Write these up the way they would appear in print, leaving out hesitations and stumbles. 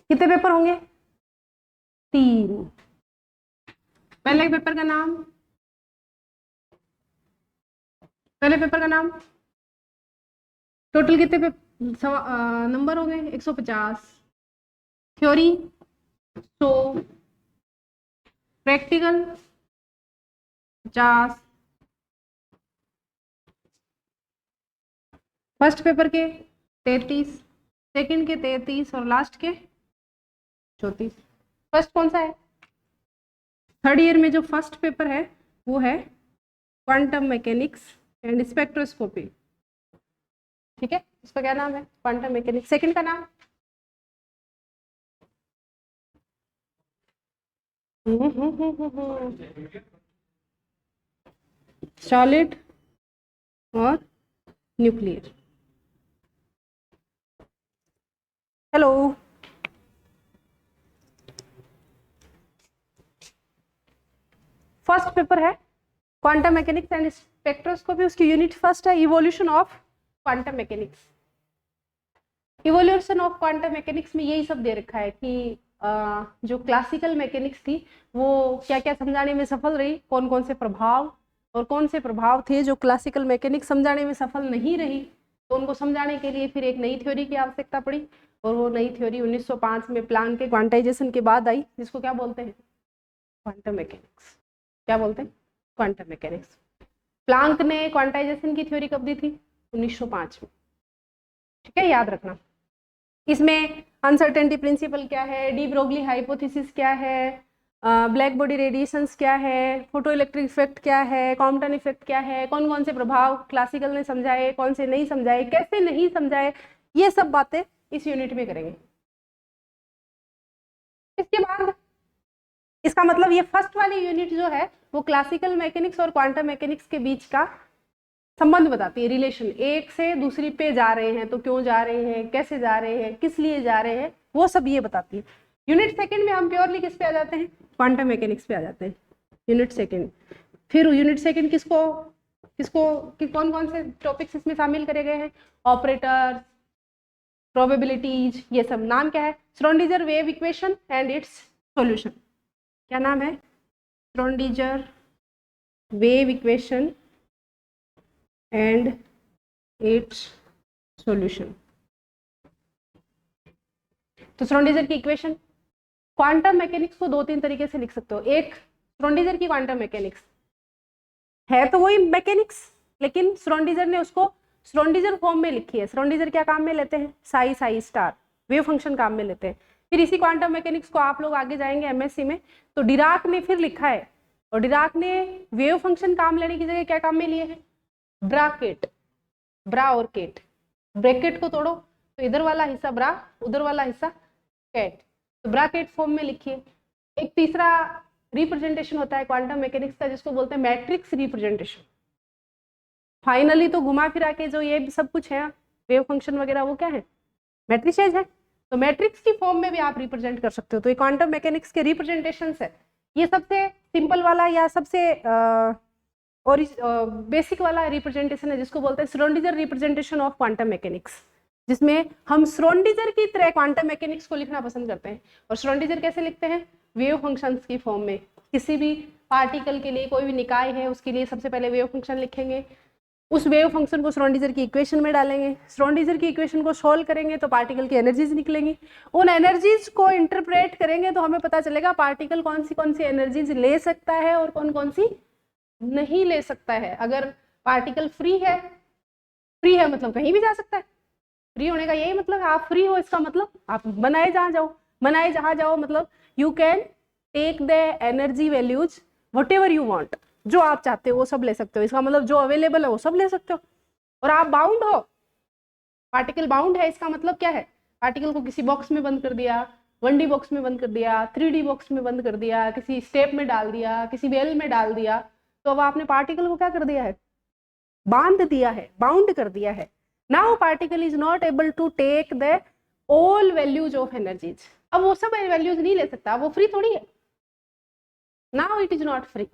कितने पेपर होंगे? 3। पहले पेपर का नाम, पहले पेपर का नाम, टोटल कितने नंबर हो गए? 150। Theory 100, practical 50। फर्स्ट पेपर के 33, सेकंड के 33 और लास्ट के 34। फर्स्ट कौन सा है? थर्ड ईयर में जो फर्स्ट पेपर है वो है क्वांटम मैकेनिक्स एंड स्पेक्ट्रोस्कोपी। ठीक है, उसका क्या नाम है? Quantum mechanics. सेकंड का नाम सॉलिड और न्यूक्लियर। हेलो, फर्स्ट पेपर है क्वांटम मैकेनिक्स एंड स्पेक्ट्रोस्कोपी। उसकी यूनिट फर्स्ट है evolution of quantum mechanics. Evolution of quantum mechanics में यही सब दे रखा है कि जो क्लासिकल मैकेनिक्स थी वो क्या क्या समझाने में सफल रही, कौन कौन से प्रभाव और कौन से प्रभाव थे जो क्लासिकल मैकेनिक्स समझाने में सफल नहीं रही, तो उनको समझाने के लिए फिर एक नई थ्योरी की आवश्यकता पड़ी। और वो नई थ्योरी 1905 में प्लांक के क्वांटाइजेशन के बाद आई, जिसको क्या बोलते हैं? Quantum mechanics. क्या बोलते हैं? Quantum mechanics. प्लांक ने क्वांटाइजेशन की थ्योरी कब दी थी? 1905 में। ठीक है, याद रखना। इसमें अनसर्टेनिटी प्रिंसिपल क्या है, डी ब्रोगली हाइपोथेसिस क्या है, ब्लैक बॉडी रेडिएशंस क्या है, फोटो इलेक्ट्रिक इफेक्ट क्या है, कॉम्पटन इफेक्ट क्या है, कौन कौन से प्रभाव क्लासिकल ने समझाए, कौन से नहीं समझाए, कैसे नहीं समझाए, ये सब बातें इस यूनिट में करेंगे। इसके बाद इसका मतलब ये फर्स्ट वाली यूनिट जो है वो क्लासिकल मैकेनिक्स और क्वांटम मैकेनिक्स के बीच का संबंध बताती है, रिलेशन। एक से दूसरी पे जा रहे हैं तो क्यों जा रहे हैं, कैसे जा रहे हैं, किस लिए जा रहे हैं, वो सब ये बताती है। यूनिट सेकंड में हम प्योरली किस पे आ जाते हैं? क्वांटम मैकेनिक्स पे आ जाते हैं, यूनिट सेकंड। फिर यूनिट सेकंड किसको किसको कि कौन कौन से टॉपिक्स इसमें शामिल करे गए हैं? ऑपरेटर्स, प्रोबेबिलिटीज, ये सब। नाम क्या है? Schrodinger wave equation and it's solution. क्या नाम है? Schrodinger wave equation and it's solution. तो श्रोडिंगर की इक्वेशन, क्वांटम मैकेनिक्स को 2-3 तरीके से लिख सकते हो। एक, श्रोडिंगर की क्वांटम मैकेनिक्स है तो वही मैकेनिक्स, लेकिन श्रोडिंगर ने उसको श्रोडिंगर फॉर्म में लिखी है। श्रोडिंगर क्या काम में लेते हैं? Sai Sai star wave function काम में लेते हैं। फिर इसी क्वांटम मैकेनिक्स को आप लोग आगे जाएंगे एमएससी में तो डिराक ने फिर लिखा है, और डिराक ने वेव फंक्शन काम लेने की जगह क्या काम में लिए हैं? ब्राकेट, ब्रा और केट। ब्रैकेट को तोड़ो तो इधर वाला हिस्सा ब्रा, उधर वाला हिस्सा केट, तो ब्राकेट फॉर्म में लिखिए। एक तीसरा रिप्रेजेंटेशन होता है क्वांटम मैकेनिक्स का जिसको बोलते हैं मैट्रिक्स रिप्रेजेंटेशन। फाइनली तो घुमा फिरा के जो ये सब कुछ है वेव फंक्शन वगैरह वो क्या है? मैट्रिसेज है। तो मैट्रिक्स की फॉर्म में भी आप रिप्रेजेंट कर सकते हो। तो ये क्वांटम मैकेनिक्स के रिप्रेजेंटेशन है। ये सबसे सिंपल वाला या सबसे और बेसिक वाला रिप्रेजेंटेशन है जिसको बोलते हैं Schrodinger representation of quantum mechanics, जिसमें हम श्रोडिंगर की तरह क्वांटम मैकेनिक्स को लिखना पसंद करते हैं। और श्रोडिंगर कैसे लिखते हैं? वेव फंक्शंस की फॉर्म में। किसी भी पार्टिकल के लिए, कोई भी निकाय है उसके लिए सबसे पहले वेव फंक्शन लिखेंगे, उस वेव फंक्शन को श्रोडिंगर की इक्वेशन में डालेंगे, श्रोडिंगर की इक्वेशन को सॉल्व करेंगे तो पार्टिकल की एनर्जीज निकलेंगी। उन एनर्जीज को इंटरप्रेट करेंगे तो हमें पता चलेगा पार्टिकल कौन सी एनर्जीज ले सकता है और कौन सी नहीं ले सकता है। अगर पार्टिकल फ्री है मतलब कहीं भी जा सकता है। फ्री होने का यही मतलब है, आप फ्री हो इसका मतलब आप बनाए जहां जाओ मतलब you can take the energy values whatever you want, जो आप चाहते हो वो सब ले सकते हो। इसका मतलब जो अवेलेबल है वो सब ले सकते हो। और आप बाउंड हो, पार्टिकल बाउंड है, इसका मतलब क्या है? पार्टिकल को किसी बॉक्स में बंद कर दिया, 1D बॉक्स में बंद कर दिया, 3D बॉक्स में बंद कर दिया, किसी स्टेप में डाल दिया, किसी वेल में डाल दिया, तो अब आपने पार्टिकल को क्या कर दिया है? बांध दिया है, बाउंड कर दिया है। Now particle is not able to take the all values of energies. अब वो सब वैल्यूज नहीं ले सकता, वो फ्री थोड़ी है। Now it is not free,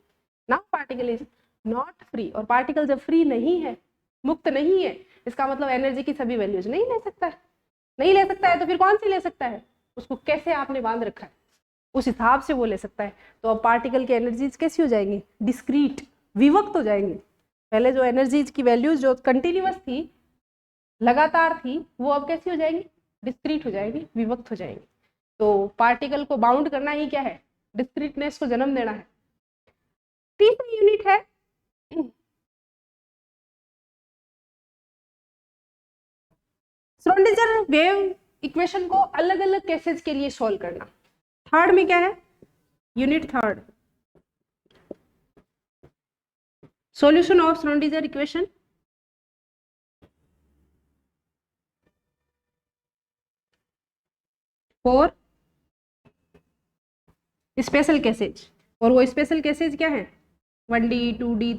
now particle is not free. और पार्टिकल जब फ्री नहीं है, मुक्त नहीं है, इसका मतलब एनर्जी की सभी वैल्यूज नहीं ले सकता है। नहीं ले सकता है तो फिर कौन सी ले सकता है? उसको कैसे आपने बांध रखा है उस हिसाब से वो ले सकता है। तो अब पार्टिकल की एनर्जीज कैसी हो जाएंगी, डिस्क्रीट, विभक्त हो जाएंगी। पहले जो एनर्जीज की वैल्यूज जो कंटिन्यूअस थी, लगातार थी, वो अब कैसी हो जाएंगी, डिस्क्रीट हो जाएगी, विभक्त हो जाएंगी। तो पार्टिकल को बाउंड करना ही क्या है, डिस्क्रीटनेस को जन्म देना है। तीसरी यूनिट है श्रोडिंगर वेव इक्वेशन को अलग अलग केसेस के लिए सॉल्व करना। थर्ड में क्या है, unit third, solution of Schrodinger equation for special cases. और वो स्पेशल केसेज क्या है, 1D 2D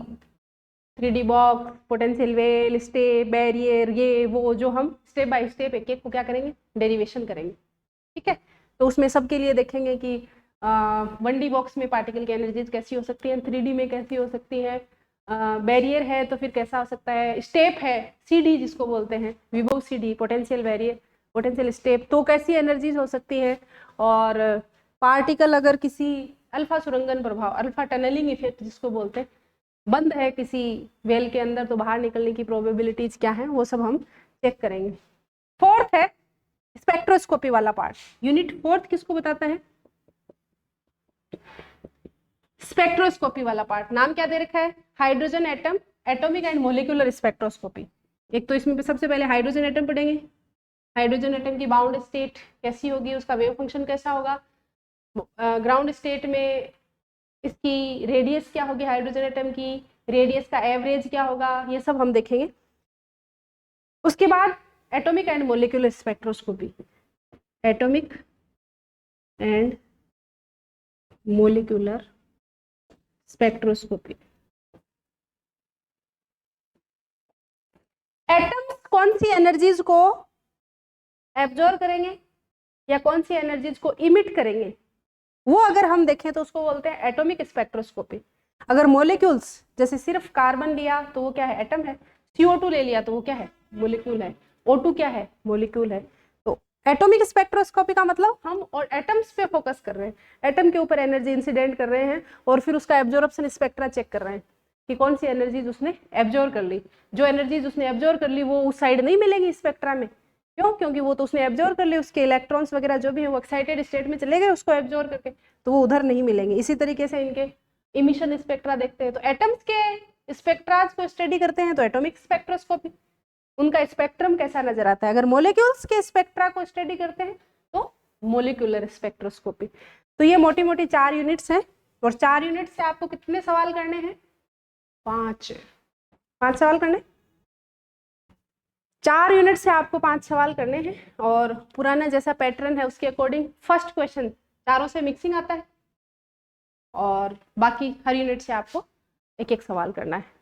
3D box, potential well, step, barrier, ये वो जो हम स्टेप बाय स्टेप एक एक को क्या करेंगे, डेरिवेशन करेंगे। ठीक है, तो उसमें सबके लिए देखेंगे कि 1D बॉक्स में पार्टिकल की एनर्जीज कैसी हो सकती है, 3D में कैसी हो सकती है, बैरियर है तो फिर कैसा हो सकता है, स्टेप है CD जिसको बोलते हैं, विभव CD, potential barrier, potential step, तो कैसी एनर्जीज हो सकती है। और पार्टिकल अगर किसी अल्फा सुरंगन प्रभाव, अल्फा टनलिंग इफेक्ट जिसको बोलते हैं, बंद है किसी वेल के अंदर तो बाहर निकलने की प्रोबेबिलिटीज क्या है, वो सब हम चेक करेंगे। फोर्थ है स्पेक्ट्रोस्कोपी वाला पार्ट। यूनिट फोर्थ किसको बताता है, स्पेक्ट्रोस्कोपी वाला पार्ट। नाम क्या दे रखा है, hydrogen atom, atomic and molecular spectroscopy. एक तो इसमें सबसे पहले हाइड्रोजन एटम पढ़ेंगे, हाइड्रोजन एटम की बाउंड स्टेट कैसी होगी, उसका वेव फंक्शन कैसा होगा, ग्राउंड स्टेट में इसकी रेडियस क्या होगी, हाइड्रोजन एटम की रेडियस का एवरेज क्या होगा, ये सब हम देखेंगे। उसके बाद atomic and molecular spectroscopy, atomic and molecular spectroscopy. Atoms कौन सी एनर्जीज को एब्जॉर्ब करेंगे या कौन सी एनर्जीज को इमिट करेंगे, वो अगर हम देखें तो उसको बोलते हैं एटॉमिक स्पेक्ट्रोस्कोपी। अगर मोलिक्यूल्स, जैसे सिर्फ कार्बन लिया तो वो क्या है, एटम है, CO2 ले लिया तो वो क्या है, मोलिक्यूल है, O2 क्या है, मोलिक्यूल है। तो एटॉमिक स्पेक्ट्रोस्कोपी का मतलब हम और एटम्स पे फोकस कर रहे हैं, एटम के ऊपर एनर्जी इंसिडेंट कर रहे हैं और फिर उसका एब्जॉर्प्शन स्पेक्ट्रा चेक कर रहे हैं कि कौन सी एनर्जीज उसने एब्जॉर्ब कर ली। जो एनर्जीज उसने एब्जॉर्ब कर ली वो उस साइड नहीं मिलेगी स्पेक्ट्रा में, क्यों, क्योंकि वो तो उसने एब्जॉर्ब कर ली, उसके इलेक्ट्रॉन्स वगैरह जो भी है वो एक्साइटेड स्टेट में चले गए उसको एब्जॉर्ब करके, तो वो उधर नहीं मिलेंगे। इसी तरीके से इनके इमिशन स्पेक्ट्रा देखते हैं, तो एटम्स के स्पेक्ट्राज को स्टडी करते हैं तो एटॉमिक स्पेक्ट्रोस्कोपी, उनका स्पेक्ट्रम कैसा नजर आता है। अगर मोलिक्यूल्स के स्पेक्ट्रा को स्टडी करते हैं तो मोलिकुलर स्पेक्ट्रोस्कोपी। तो ये मोटी मोटी 4 यूनिट्स हैं और 4 यूनिट से आपको कितने सवाल करने हैं, 5 सवाल करने, 4 यूनिट से आपको 5 सवाल करने हैं। और पुराना जैसा पैटर्न है उसके अकॉर्डिंग फर्स्ट क्वेश्चन चारों से मिक्सिंग आता है और बाकी हर यूनिट से आपको एक एक सवाल करना है।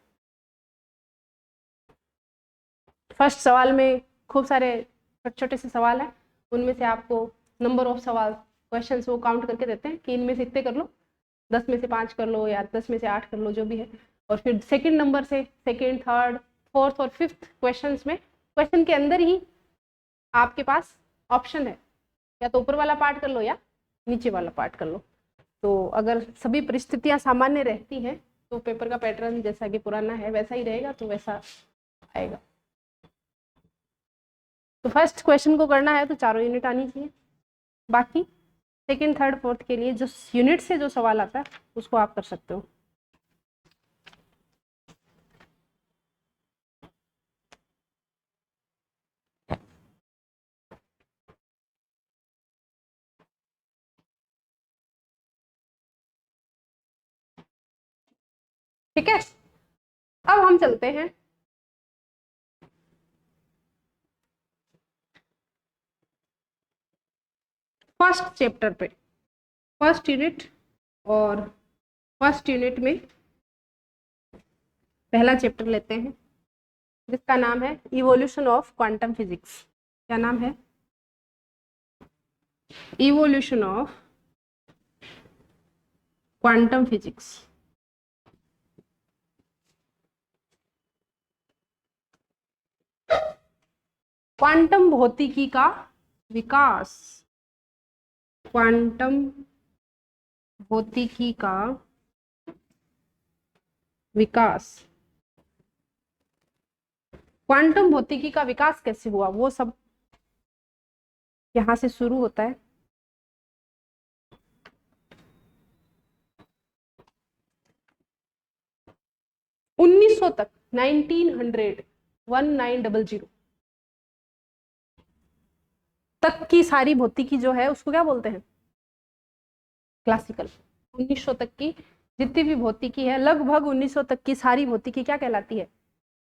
फर्स्ट सवाल में खूब सारे छोटे छोटे से सवाल हैं, उनमें से आपको नंबर ऑफ सवाल क्वेश्चन वो काउंट करके देते हैं कि इनमें से इतने कर लो, 10 में से 5 कर लो या 10 में से 8 कर लो, जो भी है। और फिर सेकंड नंबर से सेकंड, थर्ड, फोर्थ और फिफ्थ क्वेश्चंस में क्वेश्चन के अंदर ही आपके पास ऑप्शन है, या तो ऊपर वाला पार्ट कर लो या नीचे वाला पार्ट कर लो। तो अगर सभी परिस्थितियां सामान्य रहती हैं तो पेपर का पैटर्न जैसा कि पुराना है वैसा ही रहेगा, तो वैसा आएगा। तो फर्स्ट क्वेश्चन को करना है तो चारों यूनिट आनी चाहिए, बाकी सेकंड, थर्ड, फोर्थ के लिए जो यूनिट से जो सवाल आता है उसको आप कर सकते हो। ठीक है, अब हम चलते हैं फर्स्ट चैप्टर पे, फर्स्ट यूनिट। और फर्स्ट यूनिट में पहला चैप्टर लेते हैं जिसका नाम है इवोल्यूशन ऑफ क्वांटम फिजिक्स। क्या नाम है, evolution of quantum physics. Quantum भौतिकी का विकास। क्वांटम भौतिकी का विकास। क्वांटम भौतिकी का विकास कैसे हुआ वो सब यहां से शुरू होता है। उन्नीस सौ तक 1900 तक की सारी भौतिकी जो है उसको क्या बोलते हैं? क्लासिकल। 1900 तक की जितनी भी भौतिकी है, लगभग 1900 तक की सारी भौतिकी क्या कहलाती है?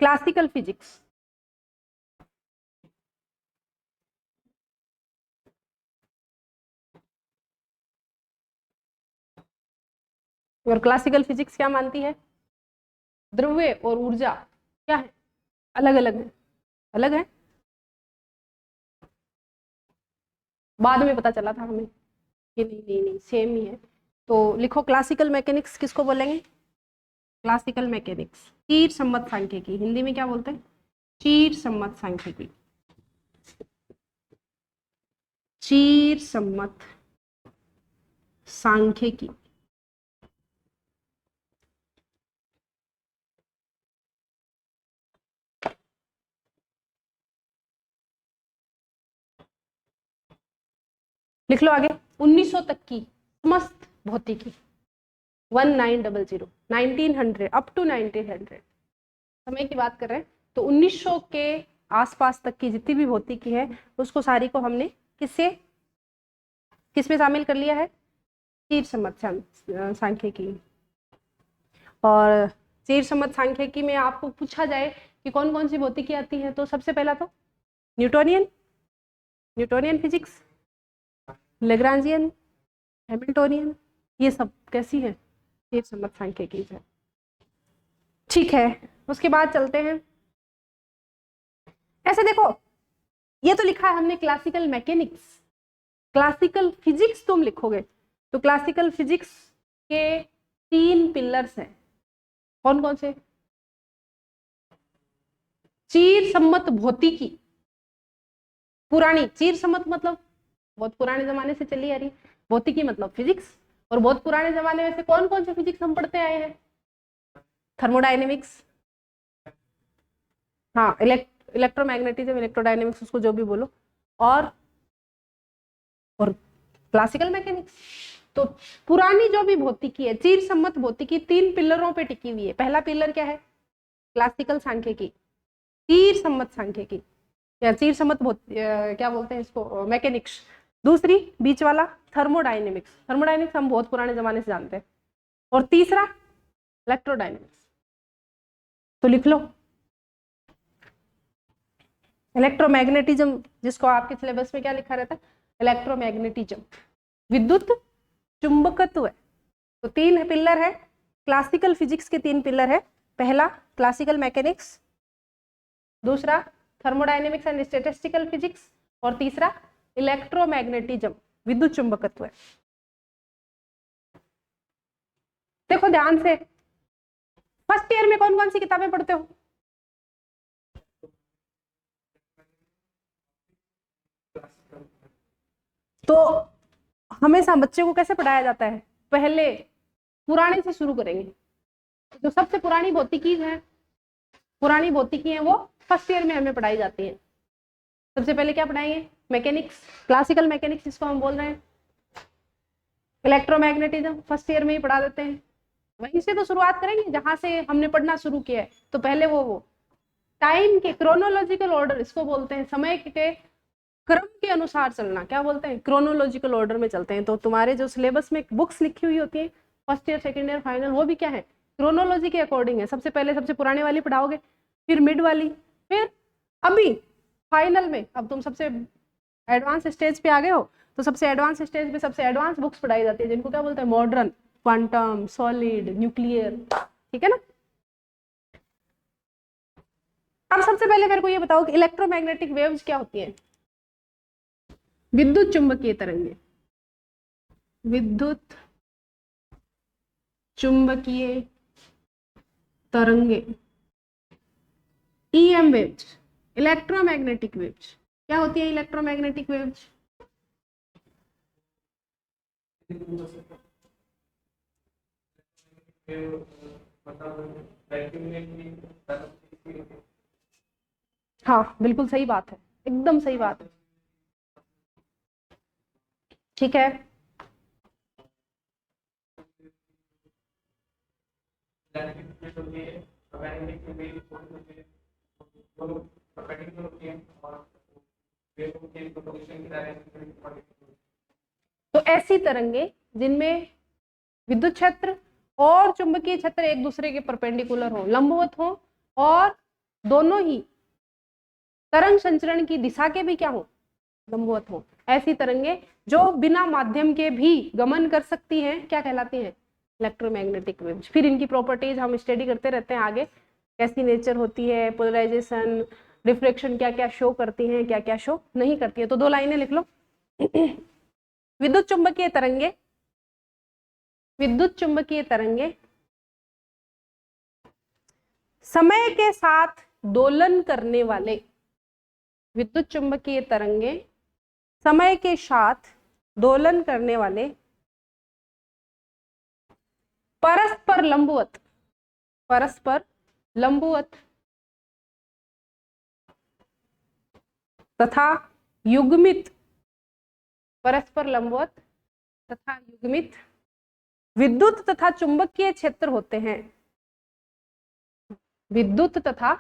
Classical physics. और क्लासिकल फिजिक्स क्या मानती है? द्रव्य और ऊर्जा क्या है? अलग अलग है। अलग है, बाद में पता चला था हमें कि नहीं नहीं नहीं सेम ही है। तो लिखो क्लासिकल मैकेनिक्स किसको बोलेंगे? क्लासिकल मैकेनिक्स चीर सम्मत सांख्यिकी, हिंदी में क्या बोलते हैं? चीर सम्मत सांख्यिकी। चीर सम्मत सांख्यिकी। लिख लो आगे। 1900 तक की समस्त भौतिकी 1900 1900 अप टू 1900 समय की बात कर रहे हैं। तो 1900 के आसपास तक की जितनी भी भौतिकी है उसको सारी को हमने किसमें शामिल कर लिया है? चीर सम्मत सांख्यिकी। और चीर सम्मत सांख्यिकी में आपको पूछा जाए कि कौन कौन सी भौतिकी आती है, तो सबसे पहला तो न्यूटोनियन फिजिक्स, लेग्रांजियन, हैमिल्टोनियन, ये सब कैसी है? चीर सम्मत सांख्यिकी है। ठीक है, उसके बाद चलते हैं। ऐसे देखो, ये तो लिखा है हमने क्लासिकल मैकेनिक्स, क्लासिकल फिजिक्स तुम लिखोगे तो क्लासिकल फिजिक्स के 3 पिलर्स हैं। कौन कौन से? चीर सम्मत भौतिकी, पुरानी चीर सम्मत मतलब बहुत पुराने जमाने से चली आ रही, भौतिकी मतलब फिजिक्स, और बहुत पुराने जमाने में से कौन कौन से फिजिक्स हम पढ़ते आए हैं? थर्मोडायनेमिक्स, हाँ इलेक्ट्रोमैग्नेटिज्म, इलेक्ट्रोडायनेमिक्स, उसको जो भी बोलो, और क्लासिकल मैकेनिक्स। तो पुरानी जो भी भौतिकी है, चीर सम्मत भौतिकी 3 पिलरों पे टिकी हुई है। पहला पिलर क्या है? क्लासिकल सांख्यिकी, चीर सम्मत सांख्यिकी या चीर सम्मत क्या बोलते हैं इसको? मैकेनिक्स। दूसरी बीच वाला थर्मोडायनेमिक्स, थर्मोडायनेमिक्स हम बहुत पुराने जमाने से जानते हैं। और तीसरा इलेक्ट्रोडायनेमिक्स। तो लिख लो इलेक्ट्रोमैग्नेटिज्म, जिसको आपके सिलेबस में क्या लिखा रहता है? इलेक्ट्रोमैग्नेटिज्म, विद्युत चुंबकत्व। तो 3 पिलर है क्लासिकल फिजिक्स के, 3 पिलर है। पहला क्लासिकल मैकेनिक्स, दूसरा थर्मोडायनेमिक्स एंड स्टैटिस्टिकल फिजिक्स, और तीसरा इलेक्ट्रोमैग्नेटिज्म, विद्युत चुंबकत्व। देखो ध्यान से, फर्स्ट ईयर में कौन कौन सी किताबें पढ़ते हो? तो हमेशा बच्चे को कैसे पढ़ाया जाता है? पहले पुराने से शुरू करेंगे। जो सबसे पुरानी भौतिकी है, पुरानी भौतिकी है, वो फर्स्ट ईयर में हमें पढ़ाई जाती है। सबसे पहले क्या पढ़ाएंगे? मैकेनिक्स, क्लासिकल मैकेनिक्स जिसको हम बोल रहे हैं। इलेक्ट्रोमैग्नेटिज्म फर्स्ट ईयर में ही पढ़ा देते हैं। वहीं से तो शुरुआत करेंगे जहां से हमने पढ़ना शुरू किया है। तो पहले वो टाइम के क्रोनोलॉजिकल ऑर्डर, इसको बोलते हैं, समय के क्रम के अनुसार चलना, क्या बोलते हैं? क्रोनोलॉजिकल ऑर्डर में चलते हैं। तो तुम्हारे जो सिलेबस में बुक्स लिखी हुई होती है first year, second year, final, वो भी क्या है? क्रोनोलॉजी के अकॉर्डिंग है। सबसे पहले सबसे पुराने वाली पढ़ाओगे, फिर मिड वाली, फिर अभी फाइनल में अब तुम सबसे एडवांस स्टेज पे आ गए हो, तो सबसे एडवांस स्टेज पे सबसे एडवांस बुक्स पढ़ाई जाती है, जिनको क्या बोलते हैं? Modern, quantum, solid, nuclear. ठीक है ना? अब सबसे पहले मेरे को ये बताओ कि इलेक्ट्रोमैग्नेटिक वेव्स क्या होती है? विद्युत चुंबकीय तरंगे, विद्युत चुंबकीय तरंगे, ईएम वेव्स, इलेक्ट्रोमैग्नेटिक वेव्स। क्या होती है इलेक्ट्रोमैग्नेटिक वेव्स? हाँ बिल्कुल सही बात है, एकदम सही बात है। ठीक है, तो ऐसी तरंगे जिनमें विद्युत क्षेत्र और चुंबकीय क्षेत्र एक दूसरे के परपेंडिकुलर हो, लंबवत हो, और दोनों ही तरंग संचरण की दिशा के भी क्या हो, लंबवत हो, ऐसी तरंगे जो बिना माध्यम के भी गमन कर सकती हैं, क्या कहलाती हैं, इलेक्ट्रोमैग्नेटिक वेव्स। फिर इनकी प्रॉपर्टीज हम स्टडी करते रहते हैं आगे, कैसी नेचर होती है, पोलराइजेशन, रिफ्लेक्शन क्या क्या शो करती हैं, क्या क्या शो नहीं करती है। तो 2 लाइनें लिख लो। विद्युत चुंबकीय तरंगे, विद्युत चुंबकीय तरंगे समय के साथ दोलन करने वाले, विद्युत चुंबकीय तरंगे समय के साथ दोलन करने वाले परस्पर लंबवत, परस्पर लंबवत तथा युग्मित, परस्पर लंबवत तथा युग्मित विद्युत तथा चुंबकीय क्षेत्र होते हैं, विद्युत तथा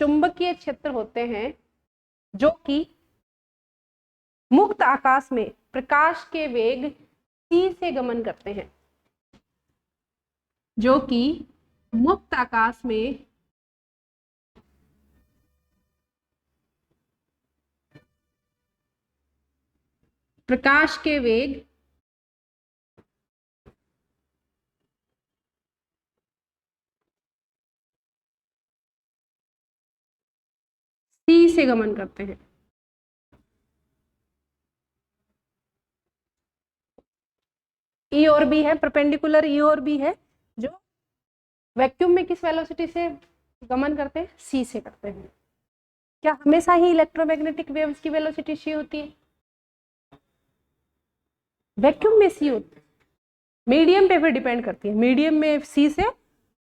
चुंबकीय क्षेत्र होते हैं जो कि मुक्त आकाश में प्रकाश के वेग c से गमन करते हैं, जो कि मुक्त आकाश में प्रकाश के वेग c से गमन करते हैं। ई और बी है, परपेंडिकुलर ई और बी है, जो वैक्यूम में किस वेलोसिटी से गमन करते हैं, c से करते हैं। क्या हमेशा ही इलेक्ट्रोमैग्नेटिक वेव्स की वेलोसिटी c होती है, वैक्यूम में c होती है, मीडियम पे फिर डिपेंड करती है, मीडियम में c से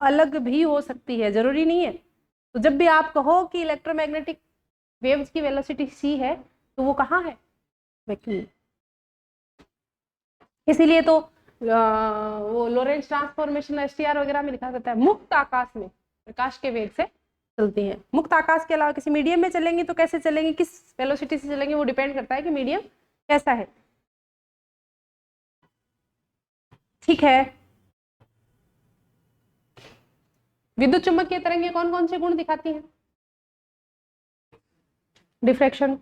अलग भी हो सकती है, जरूरी नहीं है। तो जब भी आप कहो कि इलेक्ट्रोमैग्नेटिक वेव्स की वेलोसिटी c है, तो वो कहाँ है, वैक्यूम। इसीलिए तो वो लोरेंट्ज ट्रांसफॉर्मेशन एसटीआर वगैरह में लिखा जाता है, मुक्त आकाश में प्रकाश के वेग से चलती है। मुक्त आकाश के अलावा किसी मीडियम में चलेंगी तो कैसे चलेंगी, किस वेलोसिटी से चलेंगे, वो डिपेंड करता है कि मीडियम कैसा है। ठीक है, विद्युत चुंबकीय तरंगे कौन कौन से गुण दिखाती हैं, डिफ्रैक्शन,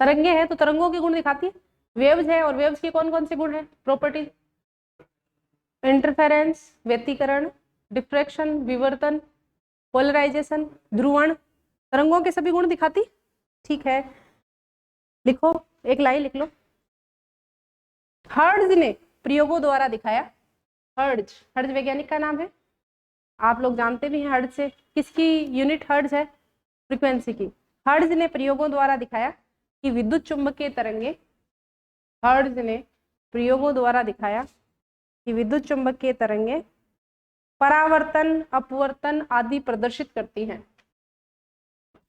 तरंगे हैं तो तरंगों के गुण दिखाती है, वेव्स है और वेव्स के कौन कौन से गुण है, प्रॉपर्टीज, इंटरफेरेंस व्यतिकरण, डिफ्रैक्शन विवर्तन, पोलराइजेशन ध्रुवण, तरंगों के सभी गुण दिखाती। ठीक है, लिखो, एक लाइन लिख लो। हर्ट्ज ने प्रयोगों द्वारा दिखाया, हर्ट्ज, हर्ट्ज वैज्ञानिक का नाम है, आप लोग जानते भी हैं हर्ट्ज से, किसकी यूनिट हर्ट्ज है, फ्रीक्वेंसी की। हर्ट्ज ने प्रयोगों द्वारा दिखाया कि विद्युत चुंबकीय तरंगे, हर्ट्ज ने प्रयोगों द्वारा दिखाया कि विद्युत चुंबकीय तरंगे परावर्तन, अपवर्तन आदि प्रदर्शित करती हैं,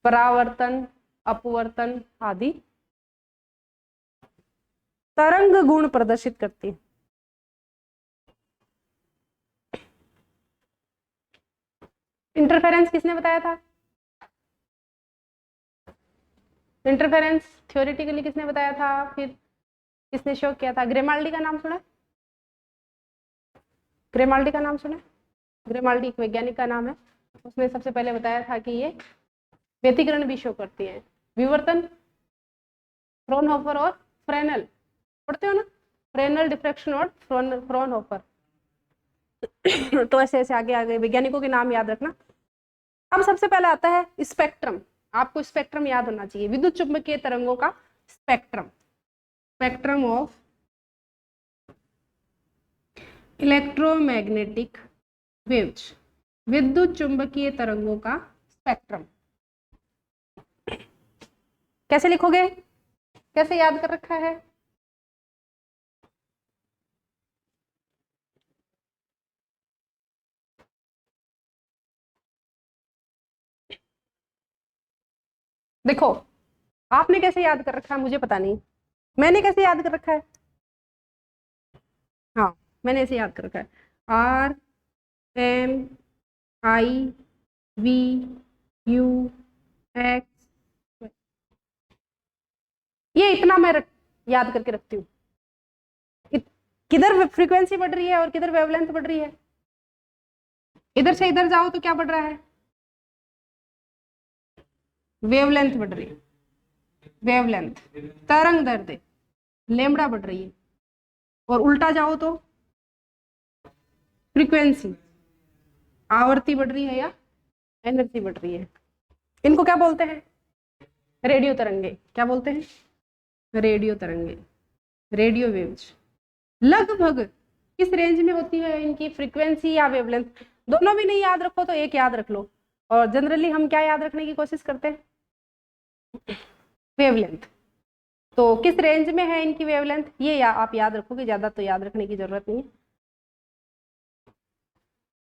परावर्तन, अपवर्तन आदि तरंग गुण प्रदर्शित करती है। इंटरफेरेंस किसने बताया था, इंटरफेरेंस थ्योरेटिकली किसने बताया था, फिर किसने शो किया था, ग्रेमाल्डी का नाम सुना, ग्रेमाल्डी का नाम सुना, ग्रेमाल्डी एक वैज्ञानिक का नाम है, उसने सबसे पहले बताया था कि ये व्यतिकरण भी शो करती है, विवर्तन फ्रॉनहोफर और फ्रेनल, पढ़ते हो ना, फ्रेनल, डिफ्रैक्शन और फ्रॉनहोफर। तो ऐसे ऐसे आगे आगे वैज्ञानिकों के नाम याद रखना। अब सबसे पहले आता है स्पेक्ट्रम, आपको स्पेक्ट्रम याद होना चाहिए, विद्युत चुंबकीय तरंगों का spectrum, spectrum of electromagnetic waves, विद्युत चुंबकीय तरंगों का स्पेक्ट्रम। कैसे लिखोगे, कैसे याद कर रखा है, देखो आपने कैसे याद कर रखा है मुझे पता नहीं, मैंने कैसे याद कर रखा है, हाँ मैंने ऐसे याद कर रखा है, R M I V U X, ये इतना मैं याद करके रखती हूँ। किधर फ्रीक्वेंसी बढ़ रही है और किधर वेवलेंथ बढ़ रही है, इधर से इधर जाओ तो क्या बढ़ रहा है, वेवलेंथ बढ़ रही है, वेवलेंथ तरंग दैर्ध्य लेमड़ा बढ़ रही है, और उल्टा जाओ तो फ्रीक्वेंसी आवर्ती बढ़ रही है या एनर्जी बढ़ रही है। इनको क्या बोलते हैं, रेडियो तरंगे। क्या बोलते हैं, रेडियो तरंगे, रेडियो वेव्स। लगभग किस रेंज में होती है इनकी फ्रीक्वेंसी या वेवलेंथ, दोनों भी नहीं याद रखो तो एक याद रख लो, और जनरली हम क्या याद रखने की कोशिश करते हैं, वेवलेंथ। तो किस रेंज में है इनकी वेवलेंथ ये आप याद रखोगे, ज्यादा तो याद रखने की जरूरत नहीं है।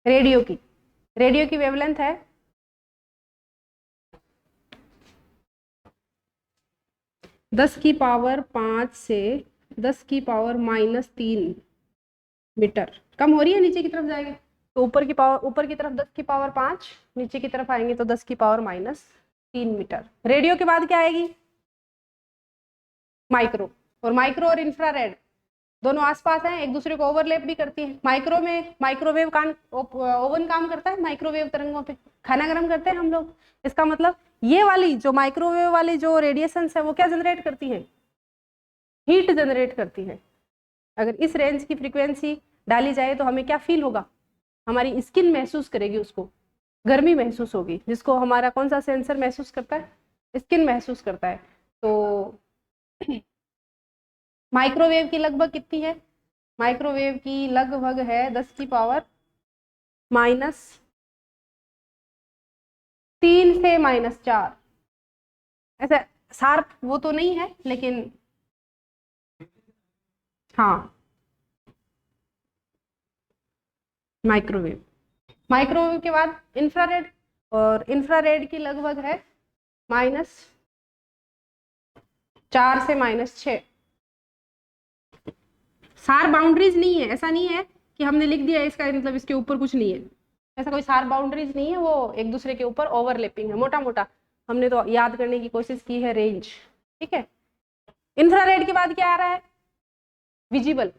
रेडियो की वेवलेंथ है 10⁵ से 10⁻³ मीटर। कम हो रही है, नीचे की तरफ जाएंगे तो ऊपर की तरफ 10⁵5, नीचे की तरफ आएंगे तो 10⁻³ मीटर। रेडियो के बाद क्या आएगी, माइक्रो। और माइक्रो और इंफ्रारेड दोनों आसपास हैं, एक दूसरे को ओवरलैप भी करती है। माइक्रो में माइक्रोवेव ओवन काम करता है, माइक्रोवेव तरंगों पे खाना गर्म करते हैं हम लोग। इसका मतलब ये वाली जो माइक्रोवेव वाली जो रेडिएशन है वो क्या जनरेट करती है, हीट जनरेट करती है। अगर इस रेंज की फ्रीक्वेंसी डाली जाए तो हमें क्या फील होगा, हमारी स्किन महसूस करेगी, उसको गर्मी महसूस होगी, जिसको हमारा कौन सा सेंसर महसूस करता है, स्किन महसूस करता है। तो माइक्रोवेव की लगभग कितनी है, माइक्रोवेव की लगभग है 10⁻³ से -4। ऐसा शार्प वो तो नहीं है लेकिन हाँ माइक्रोवेव के बाद इंफ्रारेड, और इंफ्रारेड की लगभग है -4 से -6। सार बाउंड्रीज नहीं है, ऐसा नहीं है कि हमने लिख दिया इसका मतलब इसके ऊपर कुछ नहीं है, ऐसा कोई सार बाउंड्रीज नहीं है, वो एक दूसरे के ऊपर ओवरलैपिंग है, मोटा मोटा हमने तो याद करने की कोशिश की है रेंज। ठीक है, इंफ्रारेड के बाद क्या आ रहा है, विजिबल।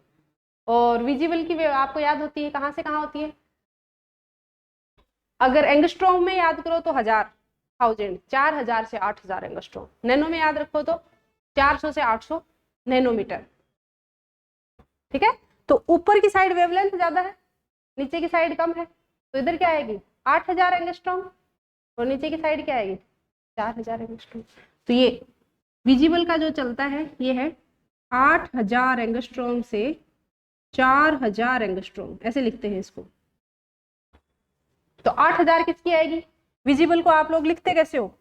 और विजिबल की आपको याद होती है कहाँ से कहाँ होती है, अगर एंगस्ट्रॉम में याद करो तो 4000 से 8000 एंगस्ट्रॉम, नैनो में याद रखो तो 400 से 800 नैनोमीटर। ठीक है, तो ऊपर की साइड वेवलेंथ ज्यादा है, नीचे की साइड कम है, तो इधर क्या आएगी 8000 एंगस्ट्रॉम, और नीचे की साइड क्या आएगी 4000 एंगस्ट्रॉम। तो ये विजिबल का जो चलता है ये है 8000 एंगस्ट्रॉम से 4000 एंगस्ट्रॉम, ऐसे लिखते हैं इसको। तो 8000 किसकी आएगी, विजिबल को आप लोग लिखते कैसे हो,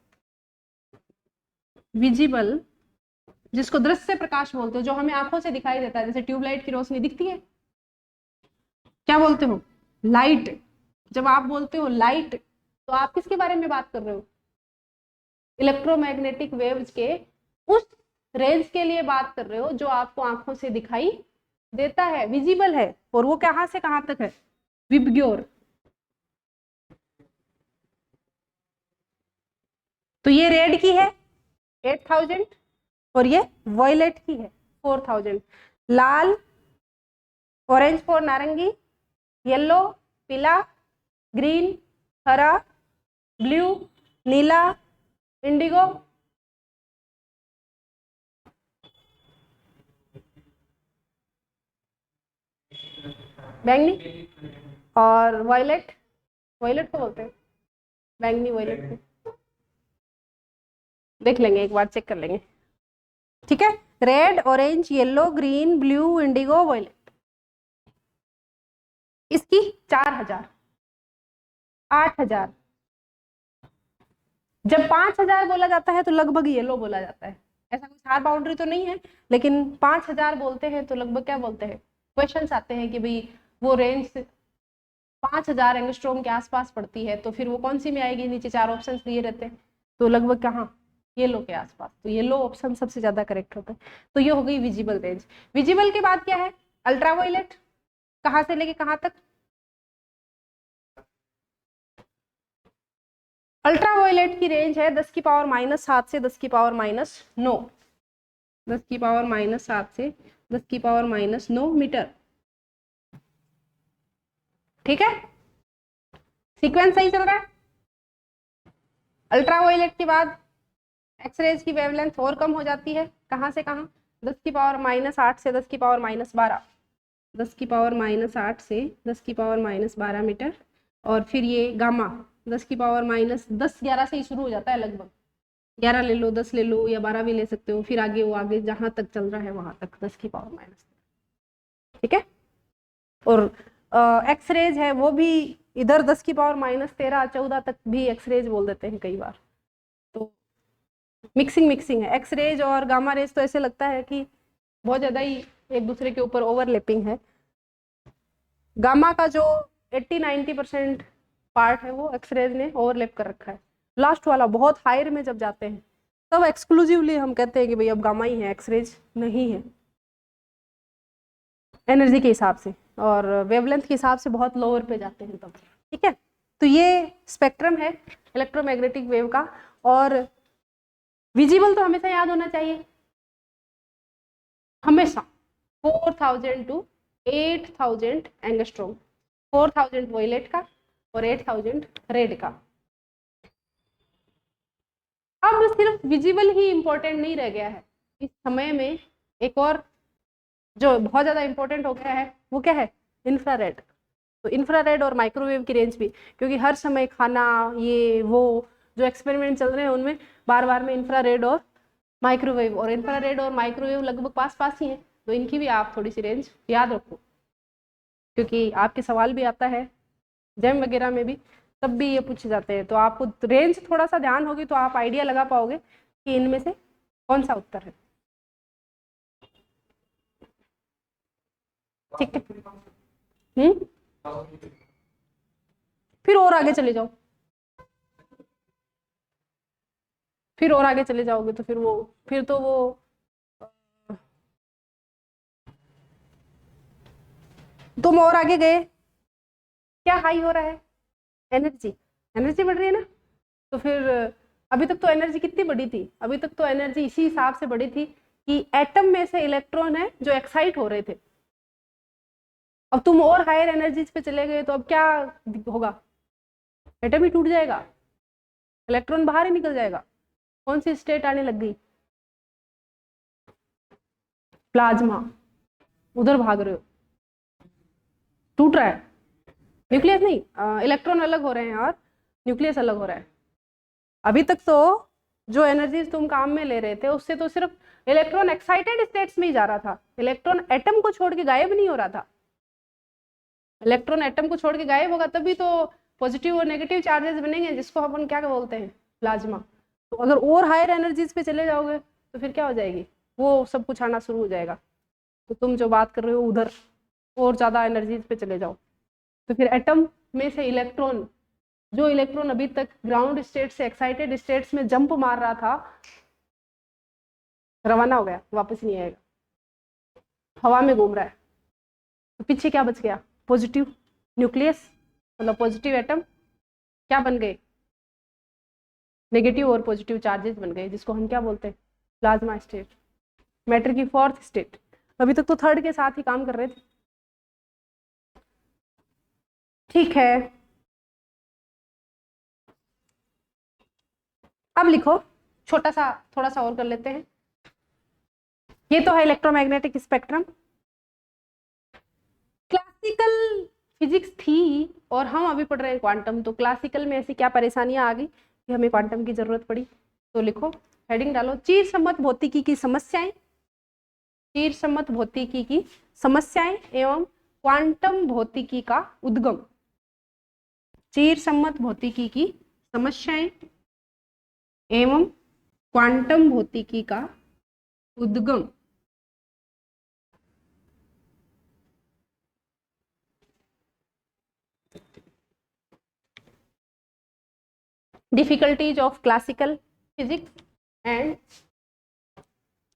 विजिबल जिसको दृश्य प्रकाश बोलते हो, जो हमें आंखों से दिखाई देता है, जैसे ट्यूबलाइट की रोशनी दिखती है, क्या बोलते हो, लाइट। जब आप बोलते हो लाइट तो आप किसके बारे में बात कर रहे हो, इलेक्ट्रोमैग्नेटिक वेव्स के उस रेंज के लिए बात कर रहे हो जो आपको आंखों से दिखाई देता है, विजिबल है। और वो कहां से कहां तक है, विबग्योर। तो ये रेड की है 8000 और ये वॉयलेट की है 4000। लाल, ऑरेंज फॉर नारंगी, येलो पीला, ग्रीन हरा, ब्लू नीला, इंडिगो बैंगनी, और वॉयलेट, वॉयलेट को बोलते हैं बैंगनी, वॉयलेट को देख लेंगे एक बार, चेक कर लेंगे। ठीक है, red orange yellow green blue indigo violet. इसकी 4000 8000। जब 5000 बोला जाता है तो लगभग येलो बोला जाता है, ऐसा कोई हार बाउंड्री तो नहीं है, लेकिन 5000 बोलते हैं तो लगभग क्या बोलते हैं, क्वेश्चंस आते हैं कि भाई वो रेंज 5000 एंगस्ट्रॉम के आसपास पड़ती है तो फिर वो कौन सी में आएगी, नीचे 4 ऑप्शंस दिए रहते हैं, तो लगभग कहाँ येलो के आसपास, तो येलो ऑप्शन सबसे ज्यादा करेक्ट होता है। तो ये हो गई विजिबल रेंज। विजिबल के बाद क्या है, अल्ट्रावायलेट, कहाँ से लेके कहाँ तक? अल्ट्रावायलेट की रेंज है 10⁻⁷ से 10⁻⁹, 10⁻⁷ से 10⁻⁹ मीटर। ठीक है, सीक्वेंस सही चल रहा है। अल्ट्रावायलेट के बाद एक्सरेज की वेवलेंथ और कम हो जाती है, कहाँ से कहाँ? 10⁻⁸ से 10⁻⁻12, 10⁻⁸ से 10⁻⁻12 मीटर। और फिर ये गामा 10⁻⁻10 11 से ही शुरू हो जाता है लगभग, 11 ले लो, 10 ले लो, या 12 भी ले सकते हो, फिर आगे वो आगे जहां तक चल रहा है वहां तक 10⁻⁻। ठीक है, और एक्सरेज है वो भी इधर 10⁻⁻13 14 तक भी एक्सरेज बोल देते हैं कई बार। तो मिक्सिंग है, एक्सरेज और गामा रेज तो ऐसे लगता है कि बहुत ज्यादा ही एक दूसरे के ऊपर ओवरलैपिंग है। गामा का जो 80-90% पार्ट है वो एक्सरेज ने ओवरलैप कर रखा है। लास्ट वाला बहुत हायर में जब जाते हैं तब एक्सक्लूसिवली हम कहते हैं कि भाई अब गामा ही है, एक्सरेज नहीं है, एनर्जी के हिसाब से और वेवलेंथ के हिसाब से बहुत लोअर पे जाते हैं तब। ठीक है, तो ये स्पेक्ट्रम है इलेक्ट्रोमैग्नेटिक वेव का। और विजिबल तो हमेशा याद होना चाहिए, हमेशा 4000 to 8000 एंगस्ट्रॉम, 4000 वॉयलेट का और 8000 रेड का। अब सिर्फ विजिबल ही इंपॉर्टेंट नहीं रह गया है इस समय में, एक और जो बहुत ज्यादा इंपॉर्टेंट हो गया है वो क्या है, इंफ्रारेड। तो इंफ्रारेड और माइक्रोवेव की रेंज भी, क्योंकि हर समय खाना ये वो जो एक्सपेरिमेंट चल रहे हैं उनमें बार बार में इंफ्रारेड और माइक्रोवेव, और इंफ्रारेड और माइक्रोवेव लगभग पास पास ही हैं, तो इनकी भी आप थोड़ी सी रेंज याद रखो, क्योंकि आपके सवाल भी आता है जेम वगैरह में भी, तब भी ये पूछे जाते हैं। तो आपको रेंज थोड़ा सा ध्यान होगी तो आप आइडिया लगा पाओगे कि इनमें से कौन सा उत्तर है। ठीक है, फिर और आगे चले जाओ, फिर और आगे चले जाओगे तो फिर तो वो तुम और आगे गए, क्या हाई हो रहा है, एनर्जी, एनर्जी बढ़ रही है ना। तो फिर अभी तक तो एनर्जी कितनी बढ़ी थी, अभी तक तो एनर्जी इसी हिसाब से बढ़ी थी कि एटम में से इलेक्ट्रॉन है जो एक्साइट हो रहे थे। अब तुम और हायर एनर्जीज पे चले गए तो अब क्या होगा, एटम ही टूट जाएगा, इलेक्ट्रॉन बाहर ही निकल जाएगा। कौन सी स्टेट आने लग गई, प्लाज्मा, उधर भाग रहे हो, टूट रहा है। न्यूक्लियस नहीं, इलेक्ट्रॉन अलग हो रहे हैं और न्यूक्लियस अलग हो रहा है। अभी तक तो जो एनर्जी तुम काम में ले रहे थे उससे तो सिर्फ इलेक्ट्रॉन एक्साइटेड स्टेट्स में ही जा रहा था, इलेक्ट्रॉन एटम को छोड़ के गायब नहीं हो रहा था। इलेक्ट्रॉन एटम को छोड़ के गायब होगा तभी तो पॉजिटिव और नेगेटिव चार्जेस बनेंगे, जिसको अपन क्या बोलते हैं, प्लाज्मा। तो अगर और हायर एनर्जीज पे चले जाओगे तो फिर क्या हो जाएगी, वो सब कुछ आना शुरू हो जाएगा। तो तुम जो बात कर रहे हो उधर और ज्यादा एनर्जीज पे चले जाओ, तो फिर एटम में से इलेक्ट्रॉन, जो इलेक्ट्रॉन अभी तक ग्राउंड स्टेट से एक्साइटेड स्टेट्स में जंप मार रहा था, रवाना हो गया, वापस नहीं आएगा, हवा में घूम रहा है। तो पीछे क्या बच गया, पॉजिटिव न्यूक्लियस, मतलब पॉजिटिव एटम क्या बन गए, नेगेटिव और पॉजिटिव चार्जेस बन गए, जिसको हम क्या बोलते हैं, प्लाज्मा स्टेट, मैटर की फोर्थ स्टेट। अभी तक तो थर्ड के साथ ही काम कर रहे थे। ठीक है, अब लिखो, छोटा सा थोड़ा सा और कर लेते हैं। ये तो है इलेक्ट्रोमैग्नेटिक स्पेक्ट्रम। क्लासिकल फिजिक्स थी और हम अभी पढ़ रहे हैं क्वांटम, तो क्लासिकल में ऐसी क्या परेशानियां आ गई कि हमें क्वांटम की जरूरत पड़ी। तो लिखो, हेडिंग डालो, चिर सम्मत भौतिकी की समस्याएं, चिर सम्मत भौतिकी की समस्याएं एवं क्वांटम भौतिकी का उद्गम, चिर सम्मत भौतिकी की समस्याएं एवं क्वांटम भौतिकी का उद्गम। Difficulties of classical physics, and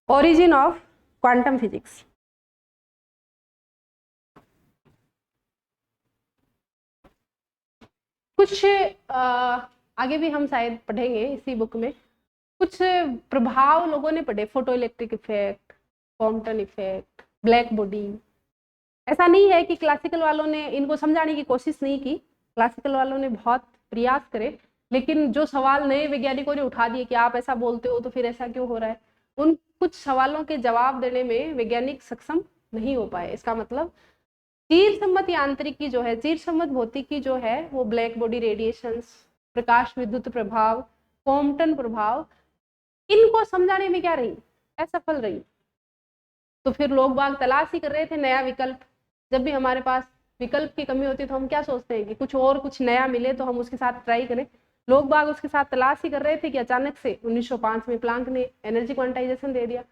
origin of quantum physics. कुछ आगे भी हम शायद पढ़ेंगे इसी बुक में, कुछ प्रभाव लोगों ने पढ़े, photo electric effect, Compton effect, black body. ऐसा नहीं है कि क्लासिकल वालों ने इनको समझाने की कोशिश नहीं की, क्लासिकल वालों ने बहुत प्रयास करे, लेकिन जो सवाल नए वैज्ञानिकों ने उठा दिए कि आप ऐसा बोलते हो तो फिर ऐसा क्यों हो रहा है, उन कुछ सवालों के जवाब देने में वैज्ञानिक सक्षम नहीं हो पाए। इसका मतलब चीर सम्मत यांत्रिकी जो है, चीर सम्मत भौतिकी जो है, वो ब्लैक बॉडी रेडिएशंस, प्रकाश विद्युत प्रभाव, कॉम्पटन प्रभाव, इनको समझाने में क्या रही, असफल रही। तो फिर लोग बाग तलाश ही कर रहे थे नया विकल्प। जब भी हमारे पास विकल्प की कमी होती है तो हम क्या सोचते हैं कि कुछ और कुछ नया मिले तो हम उसके साथ ट्राई करें। लोग बाग उसके साथ तलाश ही कर रहे थे कि अचानक से 1905 में प्लांक ने एनर्जी क्वांटाइजेशन दे दिया,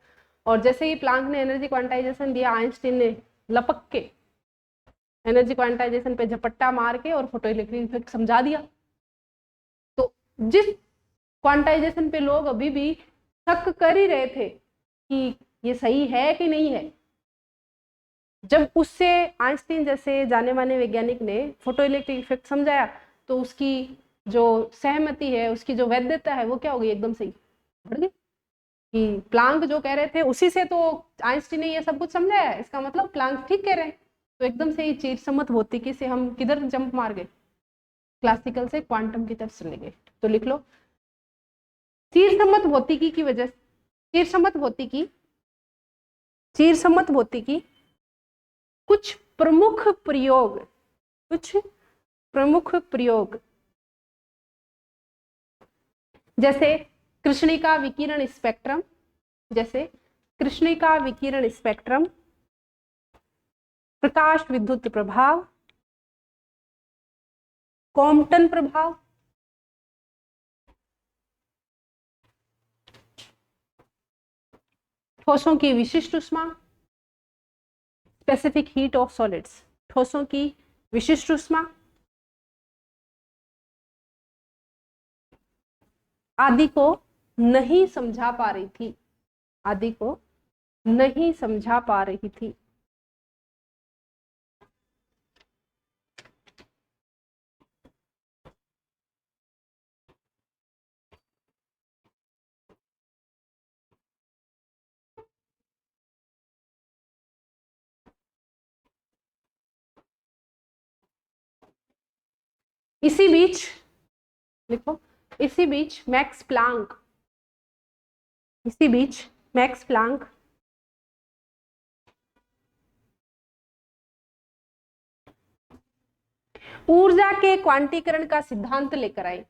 और जैसे ही प्लांक ने एनर्जी क्वांटाइजेशन दिया, आइंस्टीन ने लपक के एनर्जी क्वांटाइजेशन पे झपट्टा मार के और फोटो इलेक्ट्रिक इफेक्ट समझा दिया। तो जिस क्वांटाइजेशन पे लोग अभी भी शक कर ही रहे थे कि ये सही है कि नहीं है, जब उससे आइंस्टीन जैसे जाने माने वैज्ञानिक ने फोटो इलेक्ट्रिक इफेक्ट समझाया, तो उसकी जो सहमति है, उसकी जो वैधता है, वो क्या हो गई, एकदम सही बढ़ गई। कि प्लांक जो कह रहे थे उसी से तो आइंस्टीन ने ये सब कुछ समझाया है, इसका मतलब प्लांक ठीक कह रहे हैं। तो एकदम से ही चीर सम्मत भौतिकी से हम किधर जंप मार गए, क्लासिकल से क्वांटम की तरफ चले गए। तो लिख लो, चीर सम्मत भौतिकी की वजह, चीर सम्मत भौतिकी, चीर सम्मत भौतिकी कुछ प्रमुख प्रयोग, कुछ प्रमुख प्रयोग जैसे कृष्णिका विकिरण स्पेक्ट्रम, जैसे कृष्णिका विकिरण स्पेक्ट्रम, प्रकाश विद्युत प्रभाव, कॉम्पटन प्रभाव, ठोसों की विशिष्ट ऊष्मा, स्पेसिफिक हीट ऑफ सॉलिड्स, ठोसों की विशिष्ट ऊष्मा आदि को नहीं समझा पा रही थी, आदि को नहीं समझा पा रही थी। इसी बीच लिखो, इसी बीच मैक्स प्लांक, इसी बीच मैक्स प्लांक ऊर्जा के क्वांटीकरण का सिद्धांत लेकर आए,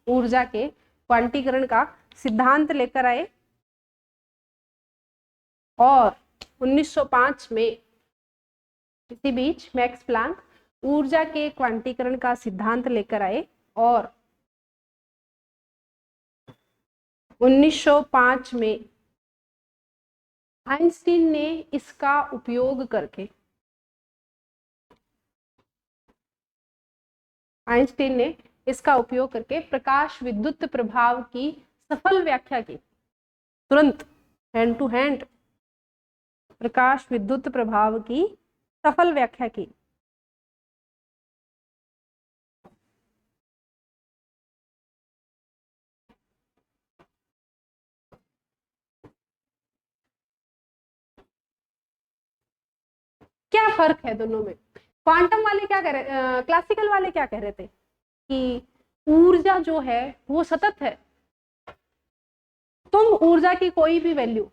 ऊर्जा के क्वांटीकरण का सिद्धांत लेकर आए, और 1905 में, इसी बीच मैक्स प्लांक ऊर्जा के क्वांटीकरण का सिद्धांत लेकर आए, और 1905 में आइंस्टीन ने इसका उपयोग करके, आइंस्टीन ने इसका उपयोग करके प्रकाश विद्युत प्रभाव की सफल व्याख्या की, तुरंत हैंड टू हैंड प्रकाश विद्युत प्रभाव की सफल व्याख्या की। क्या फर्क है दोनों में? क्वांटम वाले क्या कह रहे, क्लासिकल वाले क्या कह रहे थे कि ऊर्जा जो है वो सतत है, तुम ऊर्जा की कोई भी वैल्यू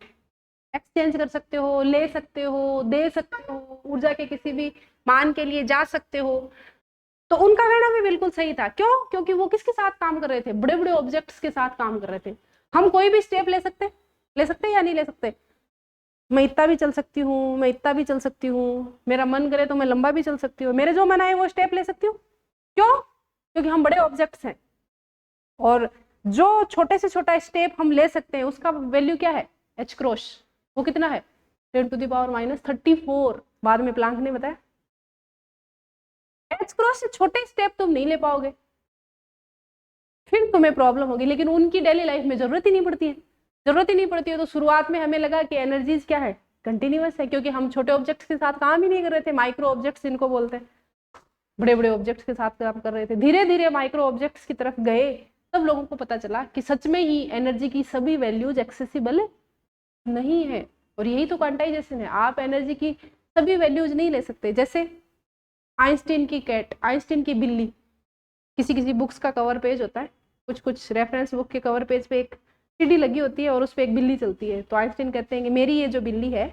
एक्सचेंज कर सकते हो, ले सकते हो, दे सकते हो, ऊर्जा के किसी भी मान के लिए जा सकते हो। तो उनका कहना भी बिल्कुल सही था। क्यों? क्योंकि वो किसके साथ काम कर रहे थे, बड़े बड़े ऑब्जेक्ट्स के साथ काम कर रहे थे। हम कोई भी स्टेप ले सकते या नहीं ले सकते? मैं इतना भी चल सकती हूँ, मैं इतना भी चल सकती हूँ, मेरा मन करे तो मैं लंबा भी चल सकती हूँ, मेरे जो मन आए वो स्टेप ले सकती हूँ। क्यों? क्योंकि हम बड़े ऑब्जेक्ट्स हैं, और जो छोटे से छोटा स्टेप हम ले सकते हैं उसका वैल्यू क्या है, एच क्रॉस, वो कितना है 10⁻⁻34। बाद में प्लांक ने बताया एच क्रॉस से छोटे स्टेप तुम नहीं ले पाओगे। फिर तुम्हें प्रॉब्लम होगी, लेकिन उनकी डेली लाइफ में जरूरत ही नहीं पड़ती है। जरूरत ही नहीं पड़ती है तो शुरुआत में हमें लगा कि एनर्जीज क्या है, कंटिन्यूअस है, क्योंकि हम छोटे ऑब्जेक्ट्स के साथ काम ही नहीं कर रहे थे, माइक्रो ऑब्जेक्ट्स इनको बोलते हैं, बड़े बड़े ऑब्जेक्ट्स के साथ काम कर रहे थे। धीरे धीरे माइक्रो ऑब्जेक्ट्स की तरफ गए, तब लोगों को पता चला कि सच में ही एनर्जी की सभी वैल्यूज एक्सेसिबल नहीं है। और यही तो क्वांटाइजेशन है, आप एनर्जी की सभी वैल्यूज नहीं ले सकते। जैसे आइंस्टीन की कैट, आइंस्टीन की बिल्ली, किसी किसी बुक्स का कवर पेज होता है, कुछ कुछ रेफरेंस बुक के कवर पेज पे एक सीढ़ी लगी होती है और उस पर एक बिल्ली चलती है, तो आइंस्टीन कहते हैं कि मेरी ये जो बिल्ली है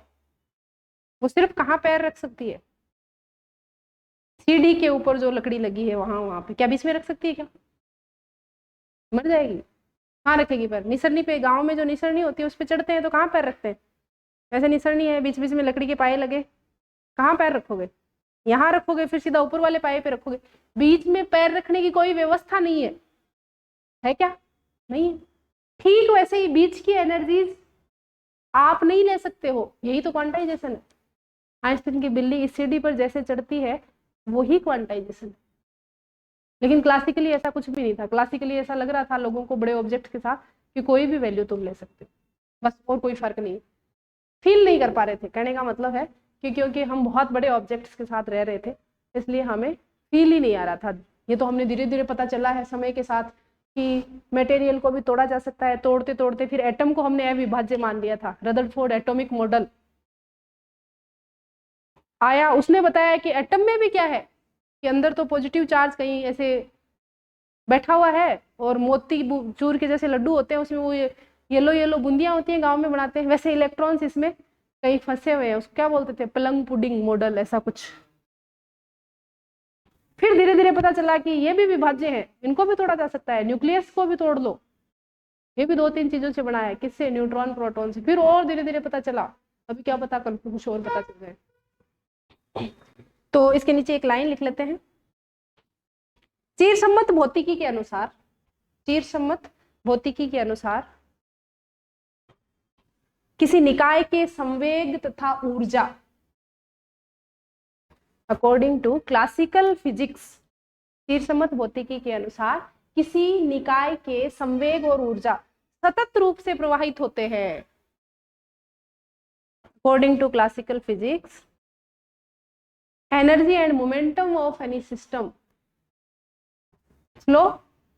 वो सिर्फ कहाँ पैर रख सकती है, सीढ़ी के ऊपर जो लकड़ी लगी है वहां पे, क्या बीच में रख सकती है क्या? मर जाएगी। कहाँ रखेगी पैर? निसरनी पे, गाँव में जो निसरनी होती है उस पर चढ़ते हैं तो कहाँ पैर रखते हैं? वैसे निसरनी है, बीच बीच में लकड़ी के पाए लगे, कहाँ पैर रखोगे? यहाँ रखोगे, फिर सीधा ऊपर वाले पाए पे रखोगे, बीच में पैर रखने की कोई व्यवस्था नहीं है क्या? नहीं है। ठीक वैसे ही बीच की एनर्जीज आप नहीं ले सकते हो, यही तो क्वांटाइजेशन है। आइंस्टीन की बिल्ली इस सीढ़ी पर जैसे चढ़ती है वही क्वांटाइजेशन है। लेकिन क्लासिकली ऐसा कुछ भी नहीं था। क्लासिकली ऐसा लग रहा था लोगों को बड़े ऑब्जेक्ट के साथ कि कोई भी वैल्यू तुम ले सकते हो, बस, और कोई फर्क नहीं। फील नहीं कर पा रहे थे, कहने का मतलब है कि क्योंकि हम बहुत बड़े ऑब्जेक्ट्स के साथ रह रहे थे, इसलिए हमें फील ही नहीं आ रहा था। ये तो हमने धीरे धीरे पता चला है समय के साथ कि मटेरियल को भी तोड़ा जा सकता है, तोड़ते तोड़ते फिर एटम को हमने अविभाज्य मान लिया था। रदरफोर्ड एटॉमिक मॉडल आया, उसने बताया कि एटम में भी क्या है कि अंदर तो पॉजिटिव चार्ज कहीं ऐसे बैठा हुआ है, और मोती चूर के जैसे लड्डू होते हैं उसमें वो येलो येलो बूंदियां होती हैं, गांव में बनाते हैं, वैसे इलेक्ट्रॉन्स इसमें कहीं फंसे हुए हैं। उसको क्या बोलते थे? पलंग पुडिंग मॉडल, ऐसा कुछ। फिर धीरे धीरे पता चला कि ये भी विभाज्य है, इनको भी तोड़ा जा सकता है, न्यूक्लियस को भी तोड़ लो, ये भी 2-3 चीजों से बना है, किससे? न्यूट्रॉन प्रोटॉन से। फिर और धीरे धीरे पता चला, अभी क्या पता कल कुछ और पता चल जाए। तो इसके नीचे एक लाइन लिख लेते हैं। चिरसम्मत भौतिकी के अनुसार, चिरसम्मत भौतिकी के अनुसार किसी निकाय के संवेग तथा ऊर्जा, अकॉर्डिंग टू क्लासिकल फिजिक्स, चिरसम्मत भौतिकी के अनुसार किसी निकाय के संवेग और ऊर्जा सतत रूप से प्रवाहित होते हैं। According to classical physics, energy and momentum of any system flow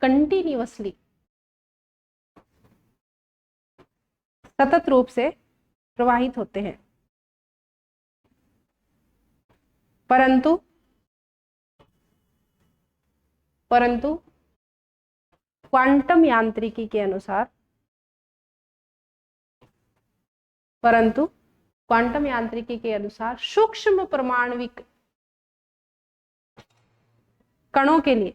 continuously, सतत रूप से प्रवाहित होते हैं, परंतु क्वांटम यांत्रिकी के अनुसार, परंतु क्वांटम यांत्रिकी के अनुसार सूक्ष्म परमाणविक कणों के लिए,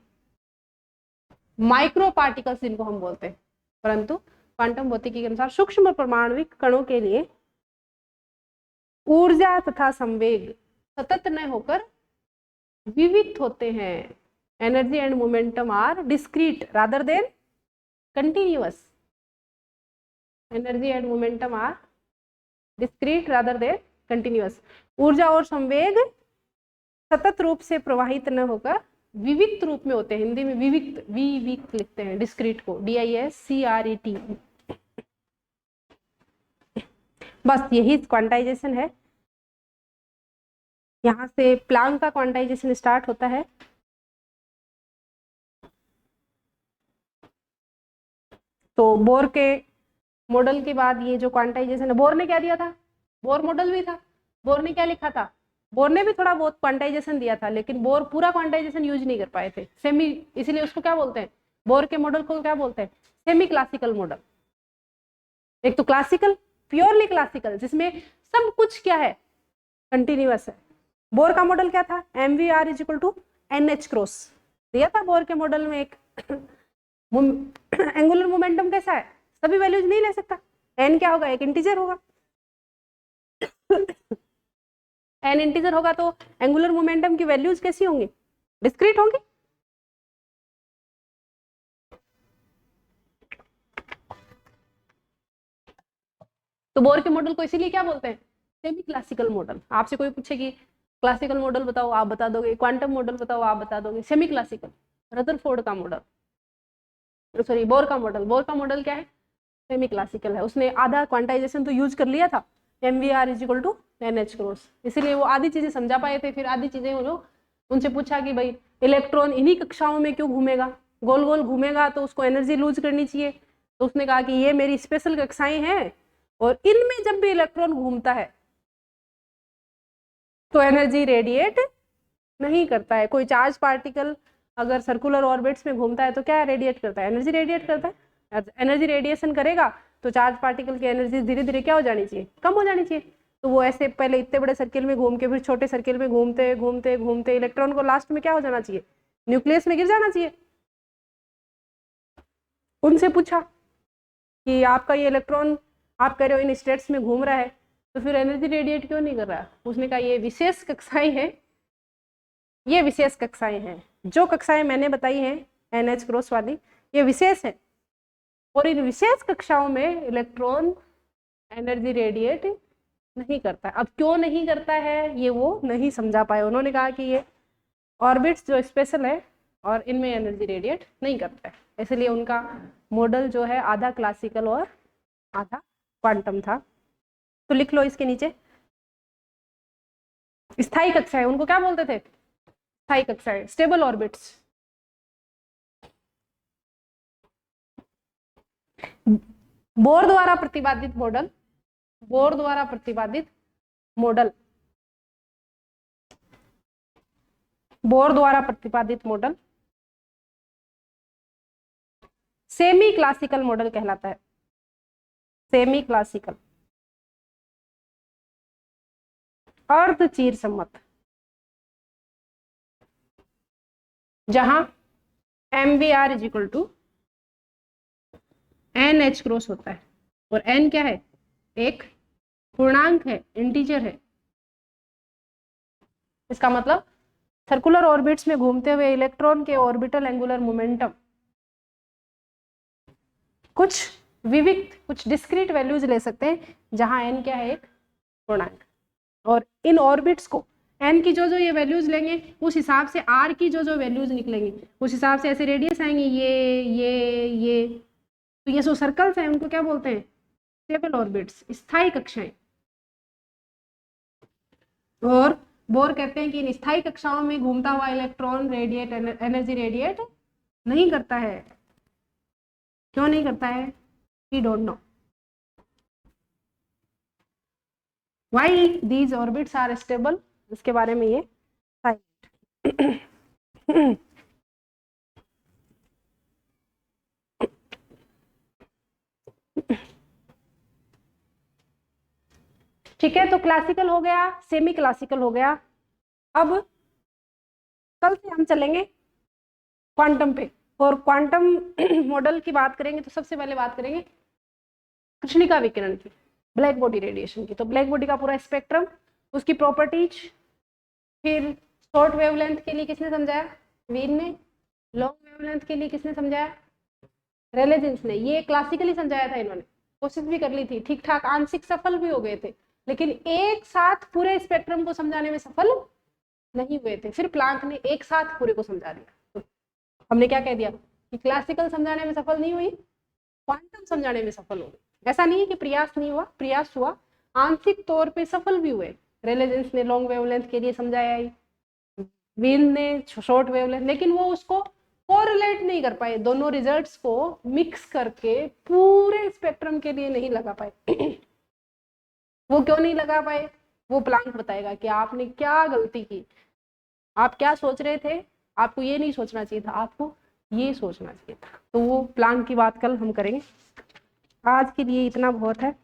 माइक्रो पार्टिकल्स जिनको हम बोलते हैं, परंतु क्वांटम भौतिकी के अनुसार सूक्ष्म परमाणविक कणों के लिए ऊर्जा तथा संवेग सतत न होकर विविध होते हैं। Energy and momentum are discrete rather than continuous, energy and momentum are discrete rather than continuous. ऊर्जा और संवेग सतत रूप से प्रवाहित न होकर विविक्त रूप में होते हैं। हिंदी में विविक्त, विविक्त लिखते हैं डिस्क्रीट को, DISCRET। बस यही क्वांटाइजेशन है। यहां से प्लांक का क्वांटाइजेशन स्टार्ट होता है। तो बोर के मॉडल के बाद ये जो क्वांटाइजेशन है, बोर ने क्या दिया था? बोर मॉडल भी था। बोर ने क्या लिखा था? बोर ने भी थोड़ा बहुत क्वांटाइजेशन दिया था, लेकिन बोर पूरा क्वांटाइजेशन यूज नहीं कर पाए थे, सेमी, इसीलिए उसको क्या बोलते हैं? बोर के मॉडल को क्या बोलते हैं? Semi classical model. एक तो क्लासिकल, प्योरली क्लासिकल, जिसमें सब कुछ क्या है? कंटिन्यूअस है। बोर का मॉडल क्या था? MV R = NH क्रॉस दिया था बोर के मॉडल में। एक एंगुलर मोमेंटम कैसा है? सभी वैल्यूज नहीं ले सकता। n क्या होगा? एक इंटीजर होगा। n इंटीजर होगा तो एंगुलर मोमेंटम की वैल्यूज कैसी होंगी? डिस्क्रीट होंगी। तो बोर के मॉडल को इसीलिए क्या बोलते हैं? Semi classical model. आपसे कोई पूछे कि क्लासिकल मॉडल बताओ, आप बता दोगे। क्वांटम मॉडल बताओ, आप बता दोगे। सेमी क्लासिकल, रदरफोर्ड का मॉडल। सॉरी बोर का मॉडल क्या है, सेमी क्लासिकल है। उसने आधा क्वांटाइजेशन तो यूज कर लिया था, MVR is equal to NH cross, इसीलिए वो आधी चीजें समझा पाए थे। फिर आधी चीजें उनसे पूछा कि भाई इलेक्ट्रॉन इन्हीं कक्षाओं में क्यों घूमेगा, गोल गोल घूमेगा तो उसको एनर्जी लूज करनी चाहिए। तो उसने कहा कि ये मेरी स्पेशल कक्षाएं हैं और इनमें जब भी इलेक्ट्रॉन घूमता है तो एनर्जी रेडिएट नहीं करता है। कोई चार्ज पार्टिकल अगर सर्कुलर ऑर्बिट्स में घूमता है तो क्या रेडिएट करता है, एनर्जी रेडिएट करता है। एनर्जी रेडिएशन करेगा तो चार्ज पार्टिकल की एनर्जी धीरे धीरे क्या हो जानी चाहिए, कम हो जानी चाहिए। तो वो ऐसे पहले इतने बड़े सर्किल में घूम के फिर छोटे सर्किल में घूमते घूमते घूमते इलेक्ट्रॉन को लास्ट में क्या हो जाना चाहिए, न्यूक्लियस में गिर जाना चाहिए। उनसे पूछा कि आपका ये इलेक्ट्रॉन आप कह रहे हो इन स्टेट्स में घूम रहा है तो फिर एनर्जी रेडिएट क्यों नहीं कर रहा। उसने कहा ये विशेष कक्षाएं हैं, ये विशेष कक्षाएं हैं, जो कक्षाएं मैंने बताई हैं NH क्रॉस वाली ये विशेष है और इन विशेष कक्षाओं में इलेक्ट्रॉन एनर्जी रेडिएट नहीं करता है। अब क्यों नहीं करता है ये वो नहीं समझा पाए। उन्होंने कहा कि ये ऑर्बिट्स जो स्पेशल है और इनमें एनर्जी रेडिएट नहीं करता है, इसलिए उनका मॉडल जो है आधा क्लासिकल और आधा क्वांटम था। तो लिख लो इसके नीचे स्थायी कक्षाएं, उनको क्या बोलते थे, स्थायी कक्षाएं, स्टेबल ऑर्बिट्स। बोर द्वारा प्रतिपादित मॉडल, बोर द्वारा प्रतिपादित मॉडल, बोर द्वारा प्रतिपादित मॉडल सेमी क्लासिकल मॉडल कहलाता है। सेमी क्लासिकल, अर्धचीर सम्मत, जहां MVR is equal to NH cross होता है और N क्या है, एक पूर्णांक है, इंटीजर है। इसका मतलब सर्कुलर ऑर्बिट्स में घूमते हुए इलेक्ट्रॉन के ऑर्बिटल एंगुलर मोमेंटम कुछ विविक्त, कुछ डिस्क्रीट वैल्यूज ले सकते हैं जहां n क्या है, एक पूर्णांक। और इन ऑर्बिट्स को n की जो जो ये वैल्यूज लेंगे उस हिसाब से r की जो जो वैल्यूज निकलेंगी उस हिसाब से ऐसे रेडियस आएंगे, ये तो ये जो सर्कल्स हैं उनको क्या बोलते हैं, स्टेबल ऑर्बिट्स, स्थायी कक्षाएं। और बोर कहते हैं कि इन स्थायी कक्षाओं में घूमता हुआ इलेक्ट्रॉन रेडिएट, एनर्जी रेडिएट नहीं करता है। क्यों नहीं करता है, we don't know why these orbits are stable, इसके बारे में ये साइलेंट। ठीक है, तो क्लासिकल हो गया, सेमी क्लासिकल हो गया। अब कल से हम चलेंगे क्वांटम पे और क्वांटम मॉडल की बात करेंगे। तो सबसे पहले बात करेंगे कृष्णिका विकिरण की, ब्लैक बॉडी रेडिएशन की। तो ब्लैक बॉडी का पूरा स्पेक्ट्रम, उसकी प्रॉपर्टीज, फिर शॉर्ट वेवलेंथ के लिए किसने समझाया, वीन ने। लॉन्ग वेवलेंथ के लिए किसने समझाया, रेले जीन्स ने। ये क्लासिकली समझाया था इन्होंने, कोशिश भी कर ली थी, ठीक ठाक आंशिक सफल भी हो गए थे, लेकिन एक साथ पूरे स्पेक्ट्रम को समझाने में सफल नहीं हुए थे। फिर प्लांक ने एक साथ पूरे को समझा दिया। तो हमने क्या कह दिया कि क्लासिकल समझाने में सफल नहीं हुई, क्वांटम समझाने में सफल हो गई। ऐसा नहीं है कि प्रयास नहीं हुआ, प्रयास हुआ, आंशिक तौर पे सफल भी हुए। रेले जीन्स ने लॉन्ग वेवलेंथ के लिए समझाया ही, वीन ने शॉर्ट वेवलेंथ, लेकिन वो उसको कोरिलेट नहीं कर पाए, दोनों रिजल्ट्स को मिक्स करके पूरे स्पेक्ट्रम के लिए नहीं लगा पाए। वो क्यों नहीं लगा पाए, वो प्लांक बताएगा कि आपने क्या गलती की, आप क्या सोच रहे थे, आपको ये नहीं सोचना चाहिए था, आपको ये सोचना चाहिए था। तो वो प्लांक की बात कल हम करेंगे, आज के लिए इतना बहुत है।